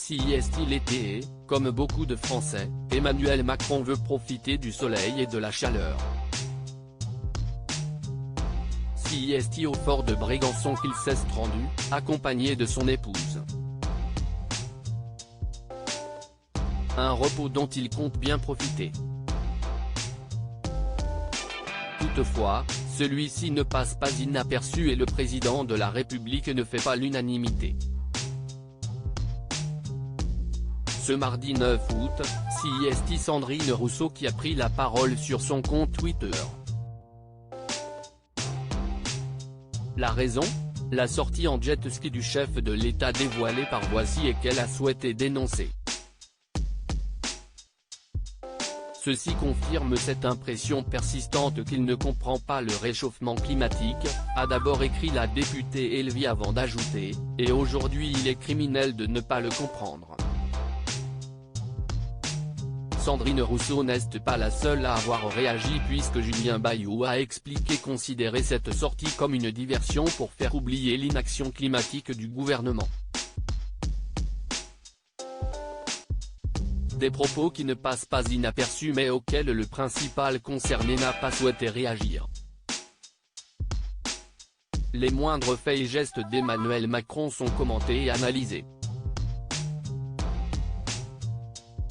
Si est-il l'été, comme beaucoup de Français, Emmanuel Macron veut profiter du soleil et de la chaleur. Si est-il au fort de Brégançon qu'il s'est rendu, accompagné de son épouse. Un repos dont il compte bien profiter. Toutefois, celui-ci ne passe pas inaperçu et le président de la République ne fait pas l'unanimité. Ce mardi 9 août, c'est Sandrine Rousseau qui a pris la parole sur son compte Twitter. La raison ? La sortie en jet ski du chef de l'État dévoilée par Voici et qu'elle a souhaité dénoncer. Ceci confirme cette impression persistante qu'il ne comprend pas le réchauffement climatique, a d'abord écrit la députée Elvie avant d'ajouter « Et aujourd'hui il est criminel de ne pas le comprendre ». Sandrine Rousseau n'est pas la seule à avoir réagi puisque Julien Bayou a expliqué considérer cette sortie comme une diversion pour faire oublier l'inaction climatique du gouvernement. Des propos qui ne passent pas inaperçus mais auxquels le principal concerné n'a pas souhaité réagir. Les moindres faits et gestes d'Emmanuel Macron sont commentés et analysés.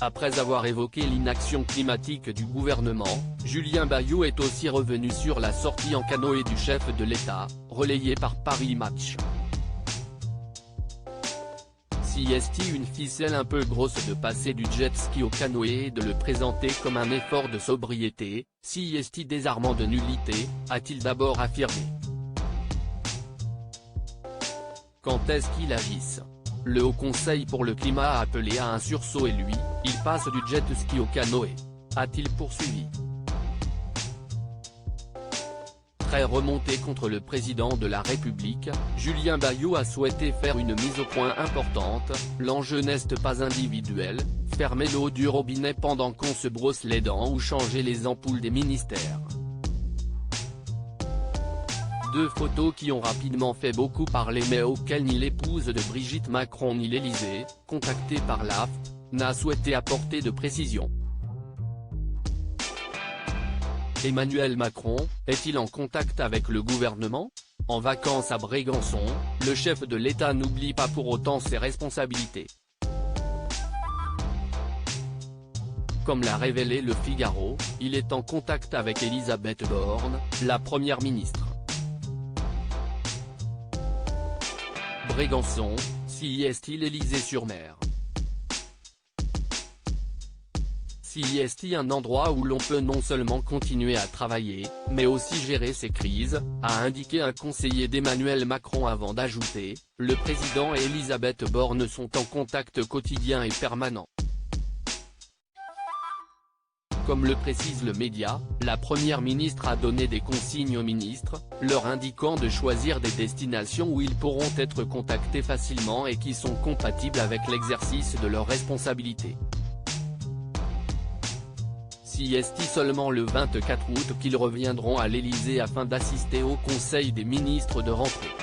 Après avoir évoqué l'inaction climatique du gouvernement, Julien Bayou est aussi revenu sur la sortie en canoë du chef de l'État, relayée par Paris Match. Si est-il une ficelle un peu grosse de passer du jet ski au canoë et de le présenter comme un effort de sobriété, si est-il désarmant de nullité, a-t-il d'abord affirmé. Quand est-ce qu'il agisse ? Le Haut Conseil pour le climat a appelé à un sursaut et lui, il passe du jet ski au canoë. A-t-il poursuivi. Très remonté contre le président de la République, Julien Bayou a souhaité faire une mise au point importante, l'enjeu n'est pas individuel, fermer l'eau du robinet pendant qu'on se brosse les dents ou changer les ampoules des ministères. Deux photos qui ont rapidement fait beaucoup parler mais auxquelles ni l'épouse de Brigitte Macron ni l'Élysée, contactée par l'AFP, n'a souhaité apporter de précision. Emmanuel Macron, est-il en contact avec le gouvernement ? En vacances à Brégançon, le chef de l'État n'oublie pas pour autant ses responsabilités. Comme l'a révélé Le Figaro, il est en contact avec Elisabeth Borne, la première ministre. Brégançon, si est-il Élysée-sur-Mer. Si est-il un endroit où l'on peut non seulement continuer à travailler, mais aussi gérer ses crises, a indiqué un conseiller d'Emmanuel Macron avant d'ajouter, le président et Elisabeth Borne sont en contact quotidien et permanent. Comme le précise le média, la première ministre a donné des consignes aux ministres, leur indiquant de choisir des destinations où ils pourront être contactés facilement et qui sont compatibles avec l'exercice de leurs responsabilités. Si est-il seulement le 24 août qu'ils reviendront à l'Élysée afin d'assister au Conseil des ministres de rentrée.